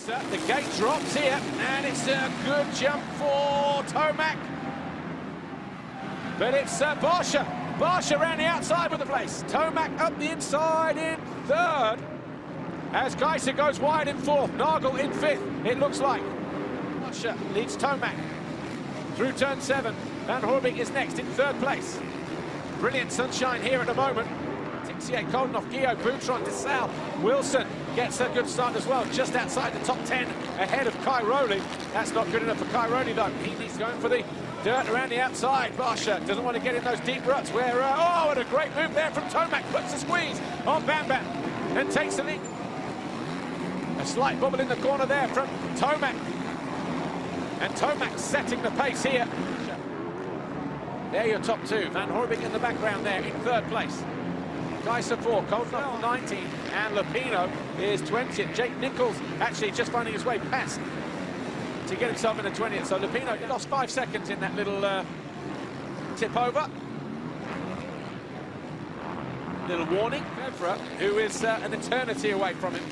Gajser, the gate drops here, and it's a good jump for Tomac. But it's Barsha. Barsha around the outside with the place. Tomac up the inside in third. As Gajser goes wide in fourth, Nagel in fifth, it looks like. Barsha leads Tomac through turn 7. Van Horbig is next in third place. Brilliant sunshine here at the moment. Tixier, Koldenhoff, Guillaume, Boutron, DeSalle, Wilson gets a good start as well, just outside the top 10, ahead of Cairoli. That's not good enough for Cairoli though. He needs going for the dirt around the outside. Barsha doesn't want to get in those deep ruts where, oh, and a great move there from Tomac, puts the squeeze on Bam Bam and takes the lead. A slight bubble in the corner there from Tomac. And Tomac setting the pace here. There your top two. Van Horbig in the background there in third place. Gajser 4, Koldenhoff 19, and Lupino is 20th. Jake Nichols actually just finding his way past to get himself in the 20th. So Lupino lost 5 seconds in that little tip over. Little warning. Evra, who is an eternity away from him.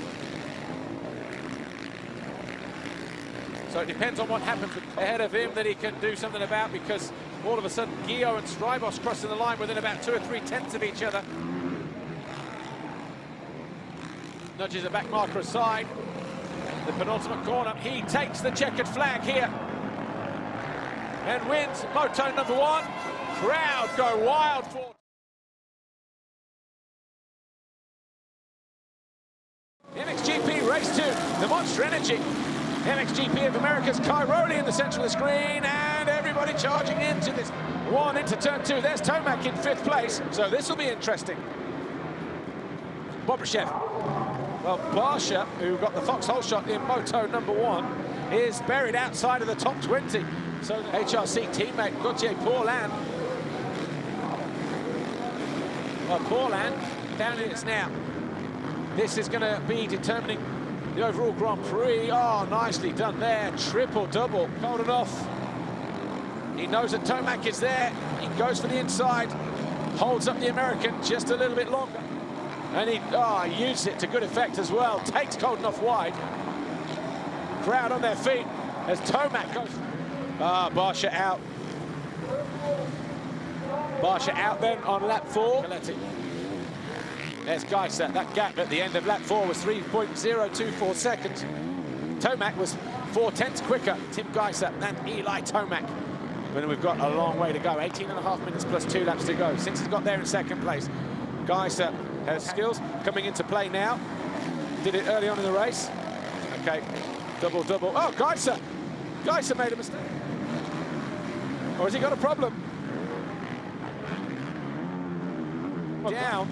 So it depends on what happens ahead of him that he can do something about, because all of a sudden Gio and Strybos crossing the line within about 2 or 3 tenths of each other. Nudges the back marker aside. The penultimate corner. He takes the checkered flag here and wins Moto number 1. Crowd go wild for MXGP Race 2, the Monster Energy. MXGP of America's Cairoli in the centre of the screen, and everybody charging into this one into turn 2. There's Tomac in 5th place, so this will be interesting. Bobryshev. Well, Barsha, who got the foxhole shot in Moto number 1, is buried outside of the top 20. So the HRC teammate Gauthier Paulin. Well, Paulin down in it now. This is going to be determining the overall Grand Prix. Oh, nicely done there. Triple-double. Koldenhoff. He knows that Tomac is there. He goes for the inside. Holds up the American just a little bit longer. And he used it to good effect as well. Takes Koldenhoff wide. Crowd on their feet as Tomac goes. Barsha out. Barsha out then on lap 4. There's Gajser. That gap at the end of lap 4 was 3.024 seconds. Tomac was 4 tenths quicker. Tim Gajser and Eli Tomac. But we've got a long way to go. 18.5 minutes plus 2 laps to go since he's got there in 2nd place. Gajser has skills coming into play now. Did it early on in the race. Okay, double-double. Oh, Gajser! Gajser made a mistake. Or has he got a problem? Down.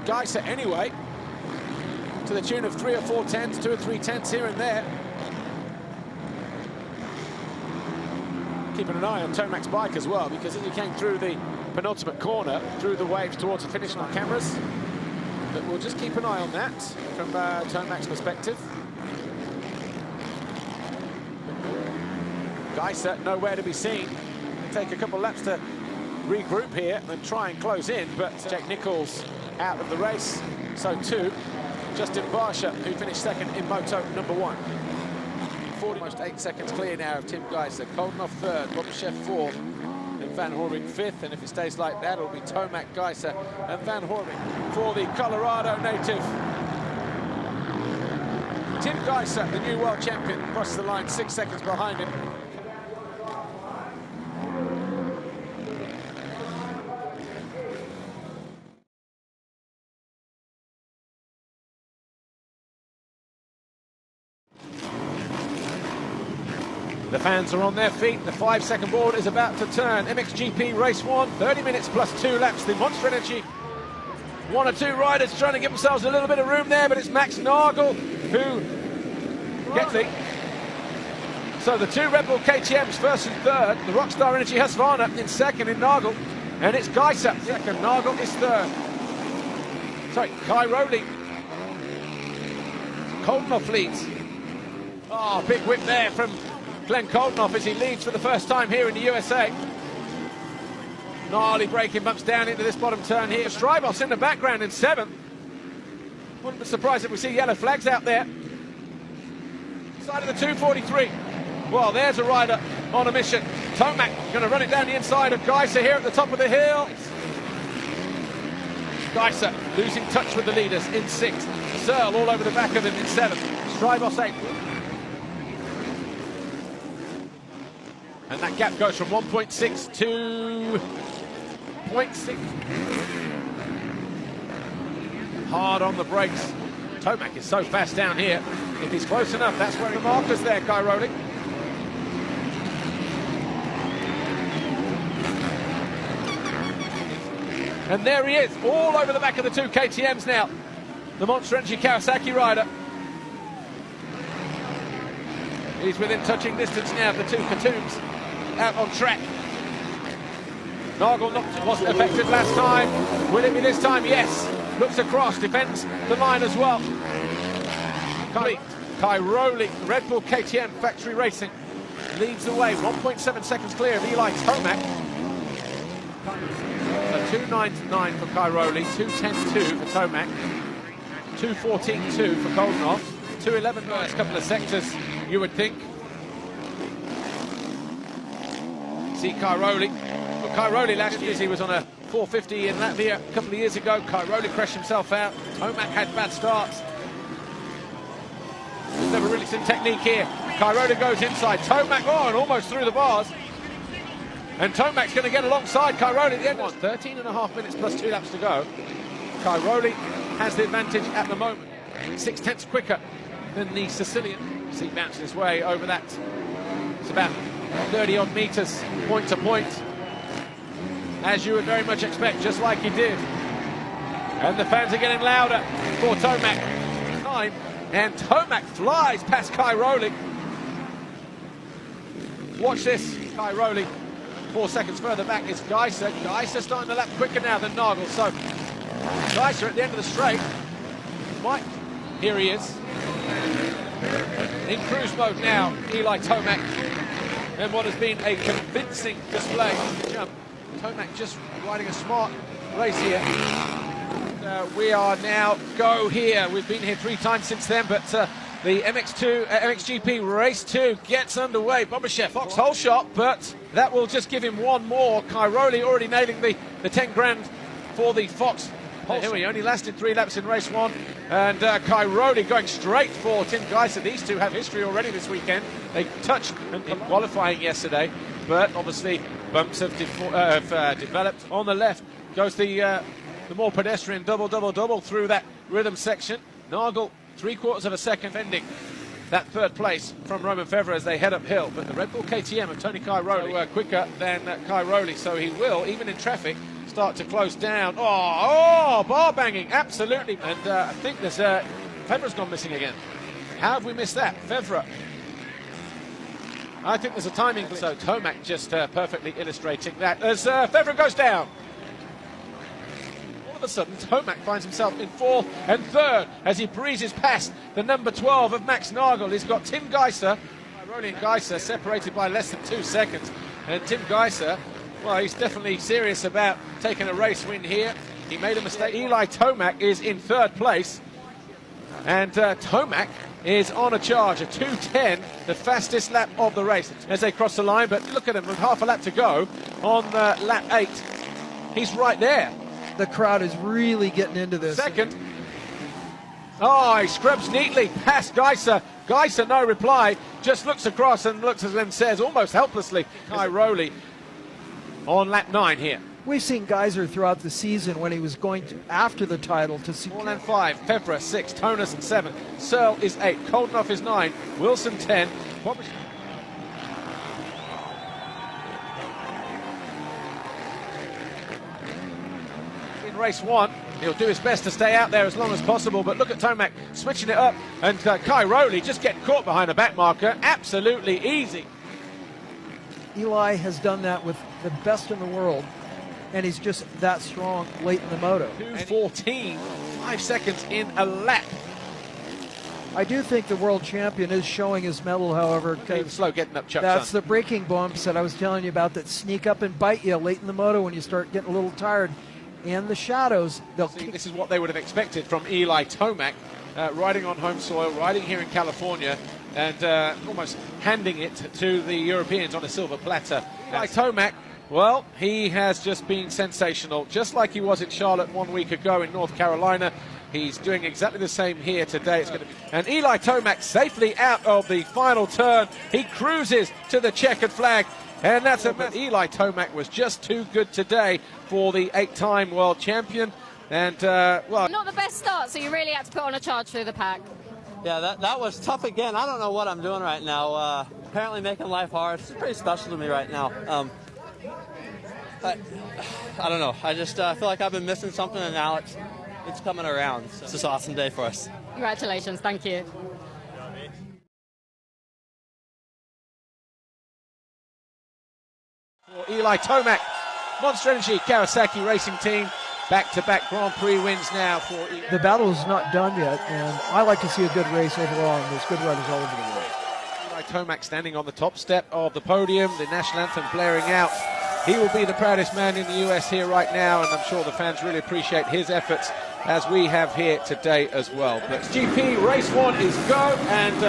Gajser anyway, to the tune of 3 or 4 tenths, 2 or 3 tenths here and there. Keeping an eye on Tomac's bike as well, because as he came through the penultimate corner, through the waves towards the finish on cameras. But we'll just keep an eye on that from Tomac's perspective. Gajser nowhere to be seen. Take a couple laps to regroup here and try and close in, but Jake Nichols out of the race, so too Justin Barsha, who finished 2nd in Moto number 1. Almost 8 seconds clear now of Tim Gajser. Koldenhoff 3rd, Bobryshev 4th, and Van Horbig 5th, and if it stays like that, it'll be Tomac, Gajser, and Van Horbig for the Colorado native. Tim Gajser, the new world champion, crosses the line 6 seconds behind him. The fans are on their feet. The 5-second board is about to turn. MXGP Race 1, 30 minutes plus 2 laps. The Monster Energy. 1 or 2 riders trying to give themselves a little bit of room there, but it's Max Nagel who gets it. So the 2 Red Bull KTMs 1st and 3rd. The Rockstar Energy Husqvarna in 2nd in Nagel. And it's Gajser 2nd. Nagel is 3rd. Sorry, Cairoli. Koldenhoff leads. Oh, big whip there from Glenn Koldenhoff as he leads for the first time here in the USA. Gnarly braking bumps down into this bottom turn here. Strybos in the background in 7th. Wouldn't be surprised if we see yellow flags out there. Side of the 243. Well, there's a rider on a mission. Tomac going to run it down the inside of Gajser here at the top of the hill. Gajser losing touch with the leaders in 6th. Searle all over the back of him in 7th. Strybos 8th. And that gap goes from 1.6 to 0.6. Hard on the brakes. Tomac is so fast down here. If he's close enough, that's where the marker's there, Cairoli. And there he is, all over the back of the 2 KTMs now. The Monster Energy Kawasaki rider. He's within touching distance now of the 2 Katoons out on track. Nagel wasn't affected last time. Will it be this time? Yes. Looks across, defends the line as well. Cairoli, Red Bull KTM Factory Racing, leads the way, 1.7 seconds clear of Eli Tomac. So 2.99 for Cairoli, 2.10.2 for Tomac, 2.14.2 for Koldenhoff, 2.11 first couple of sectors, you would think. See Cairoli. Well, Cairoli last year, he was on a 450 in Latvia a couple of years ago. Cairoli crashed himself out. Tomac had bad starts. Never really seen technique here. Cairoli goes inside. Tomac and almost through the bars. And Tomac's going to get alongside Cairoli at the end. 13.5 minutes plus 2 laps to go. Cairoli has the advantage at the moment. 6/10 quicker than the Sicilian. As he bounces his way over that. It's about 30 odd meters point to point. As you would very much expect, just like he did. And the fans are getting louder for Tomac. Time. And Tomac flies past Cairoli. Watch this, Cairoli. 4 seconds further back is Gajser. Gajser starting the lap quicker now than Nagel. So Gajser at the end of the straight. Here he is. In cruise mode now, Eli Tomac. And what has been a convincing display. Tomac just riding a smart race here. We are now go here. We've been here 3 times since then, but the MXGP Race 2 gets underway. Bobashev, Fox hole shot, but that will just give him one more. Cairoli already nailing the 10 grand for the Fox. Here he only lasted 3 laps in race 1, and Cairoli going straight for Tim Gajser. These two have history already this weekend. They touched in qualifying yesterday, but obviously bumps have developed. On the left goes the more pedestrian double through that rhythm section. Nagel 3/4 of a second ending that 3rd place from Romain Febvre as they head uphill. But the Red Bull KTM of Tony Cairoli were quicker than Cairoli, so he will, even in traffic, start to close down. Oh, bar banging, absolutely. And I think there's Febvre's gone missing again. How have we missed that? Febvre. I think there's a timing glitch. So Tomac just perfectly illustrating that as Febvre goes down. All of a sudden, Tomac finds himself in 4th and 3rd as he breezes past the number 12 of Max Nagel. He's got Tim Gajser, Cairoli and Gajser separated by less than 2 seconds. And Tim Gajser, well, he's definitely serious about taking a race win here. He made a mistake. Eli Tomac is in 3rd place. And Tomac is on a charge, a 2:10, the fastest lap of the race as they cross the line. But look at him, with half a lap to go on lap 8. He's right there. The crowd is really getting into this. Second. Oh, he scrubs neatly past Gajser. Gajser, no reply, just looks across and looks and then says, almost helplessly, Cairoli on lap 9 here. We've seen Gajser throughout the season when he was going to after the title to see. 4 and 5, Febvre 6, Tonus 7, Searle is 8, Koldenhoff is 9, Wilson 10. In race 1, he'll do his best to stay out there as long as possible, but look at Tomac switching it up, and Cairoli just getting caught behind a back marker, absolutely easy. Eli has done that with the best in the world, and he's just that strong late in the moto. 2:14, 5 seconds in a lap. I do think the world champion is showing his mettle, however, because slow getting up, Chuck. That's the braking bumps that I was telling you about that sneak up and bite you late in the moto when you start getting a little tired. And the shadows, they'll kick. This is what they would have expected from Eli Tomac, riding on home soil, riding here in California. and almost handing it to the Europeans on a silver platter. Eli Tomac, well, he has just been sensational, just like he was in Charlotte 1 week ago in North Carolina. He's doing exactly the same here today. It's going to be, and Eli Tomac safely out of the final turn. He cruises to the checkered flag, and that's a. Eli Tomac was just too good today for the 8-time world champion, and well, not the best start, so you really had to put on a charge through the pack. Yeah, that was tough again. I don't know what I'm doing right now. Apparently making life hard. It's pretty special to me right now. I don't know. I just feel like I've been missing something, and now it's coming around. So it's just an awesome day for us. Congratulations. Thank you. For Eli Tomac, Monster Energy Kawasaki Racing Team, back-to-back Grand Prix wins now for Eli. The battle is not done yet, and I like to see a good race overall, and there's good riders all over the world. Eli Tomac standing on the top step of the podium, the national anthem blaring out. He will be the proudest man in the US here right now, and I'm sure the fans really appreciate his efforts, as we have here today as well. MXGP race 1 is go, and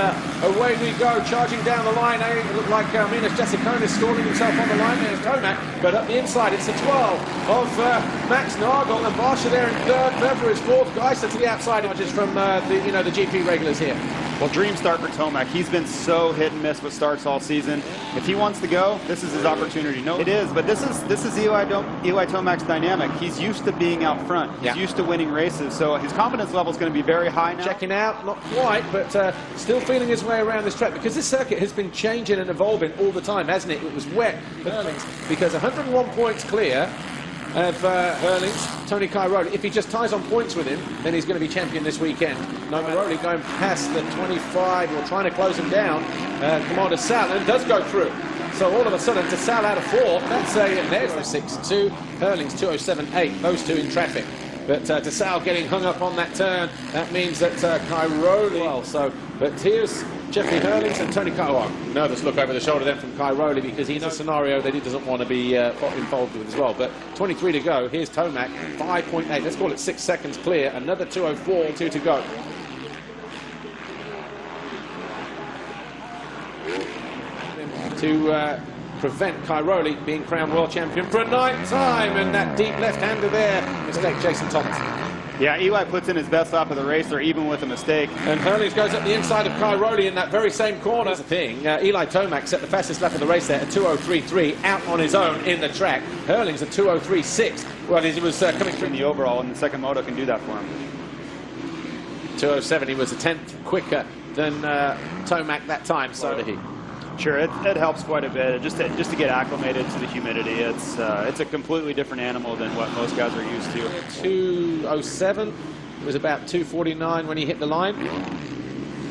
away we go, charging down the line. It looked like Minas Jessiconis stalling himself on the line. There's Tomac, but up the inside it's the 12 of Max Nagel, and Barsha there in third. Weber is fourth. Gajser to the outside, just from the GP regulars here. Well, dream start for Tomac. He's been so hit and miss with starts all season. If he wants to go, this is his opportunity. No, it is, but this is Eli Tomac's dynamic. He's used to being out front. He's used to winning races, so his confidence level is going to be very high now. Checking out, not quite, but still feeling his way around this track, because this circuit has been changing and evolving all the time, hasn't it? It was wet, because 101 points clear of Hurlings, Tony Cairoli. If he just ties on points with him, then he's going to be champion this weekend. Cairoli going past the 25, or trying to close him down. Commander Sal, and does go through. So all of a sudden, to Sal out of 4, that's there's 6.2, Hurlings 207.8, those two in traffic. But DeSalle getting hung up on that turn, that means that Cairoli, well, but here's Jeffrey Hurlings and Tony Cairoli. Nervous look over the shoulder then from Cairoli, because he knows a scenario that he doesn't want to be involved with as well. But 23 to go, here's Tomac, 5.8, let's call it 6 seconds clear, another 2:04, 2 to go. To prevent Cairoli being crowned world champion for a 9th time, and that deep left-hander there, mistake Jason Thomas. Yeah, Eli puts in his best lap of the race there, even with a mistake. And Hurlings goes up the inside of Cairoli in that very same corner. That's the thing, Eli Tomac set the fastest lap of the race there at 2:03.3, out on his own in the track. Hurlings at 2:03.6. Well, he was coming through In the overall, and the second moto can do that for him. 2:07, he was a 10th quicker than Tomac that time, so did he. Sure, it helps quite a bit, just to get acclimated to the humidity. It's a completely different animal than what most guys are used to. 2:07, it was about 2:49 when he hit the line.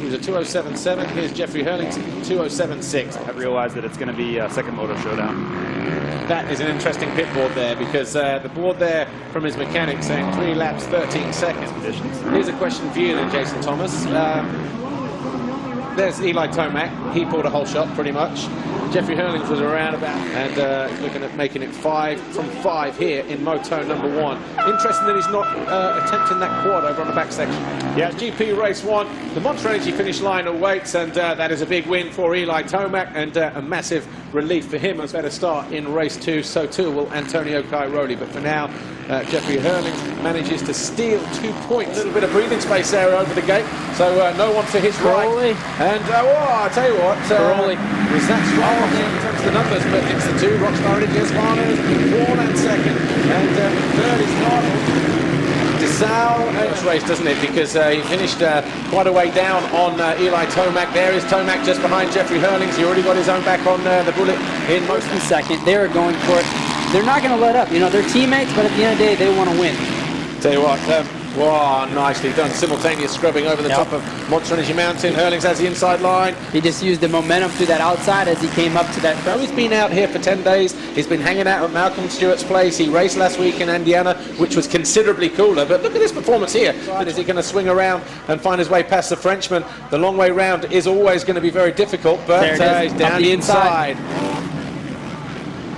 He was a 2:07.7. Here's Jeffrey Hurlings, 2:07.6. I've realized that it's going to be a second moto showdown. That is an interesting pit board there, because the board there from his mechanic saying 3 laps, 13 seconds. Here's a question for you then, Jason Thomas. There's Eli Tomac. He pulled a whole shot pretty much. Jeffrey Hurlings was around about, and looking at making it 5 from 5 here in Moto number 1. Interesting that he's not attempting that quad over on the back section. Yeah, GP race 1. The Monster Energy finish line awaits, and that is a big win for Eli Tomac, and a massive relief for him. A better start in race 2. So too will Antonio Cairoli. But for now, Jeffrey Hurlings manages to steal 2 points. A little bit of breathing space there over the gate. So no one for his right. And I'll tell you what, was that strong in terms of the numbers, but it's the 2, Rockstar India's Farmers, 4 and 2nd, and third is Nagel. DeSalle, this race, doesn't it, because he finished quite a way down on Eli Tomac. There is Tomac just behind Jeffrey Hurlings. He already got his own back on the bullet in first and second. They are going for it. They're not going to let up. You know, they're teammates, but at the end of the day, they want to win. Tell you what, wow, nicely done. Simultaneous scrubbing over the top of Monster Energy Mountain. Hurlings has the inside line. He just used the momentum through that outside as he came up to that front. He's been out here for 10 days. He's been hanging out at Malcolm Stewart's place. He raced last week in Indiana, which was considerably cooler. But look at this performance here. Is he going to swing around and find his way past the Frenchman? The long way round is always going to be very difficult, but he's down the inside.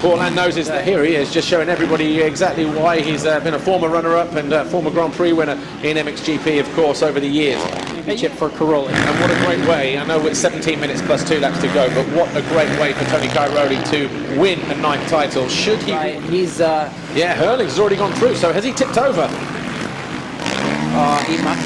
Paul Land knows is that here he is, just showing everybody exactly why he's been a former runner-up and former Grand Prix winner in MXGP, of course, over the years. championship for Cairoli. And what a great way. I know it's 17 minutes plus 2 laps to go, but what a great way for Tony Cairoli to win a 9th title. Should he? Right, he's Yeah, Hurling's already gone through, so has he tipped over?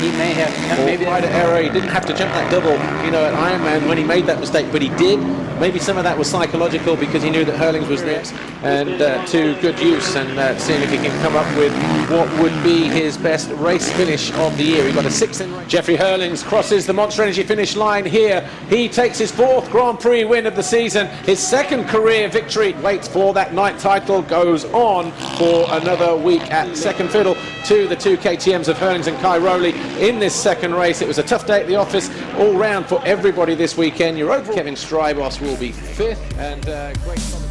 he may have. Maybe Rider error. He didn't have to jump that double, you know, at Ironman when he made that mistake, but he did. Maybe some of that was psychological because he knew that Hurlings was next, and to good use, and seeing if he can come up with what would be his best race finish of the year. He got a 6th in. Jeffrey Hurlings crosses the Monster Energy finish line here. He takes his 4th Grand Prix win of the season, his 2nd career victory. Waits for that 9th title, goes on for another week at second fiddle to the 2 KTMs of Hurlings and Cairoli in this 2nd race. It was a tough day at the office all round for everybody this weekend. Your own Kevin Strybos will be 5th, and great.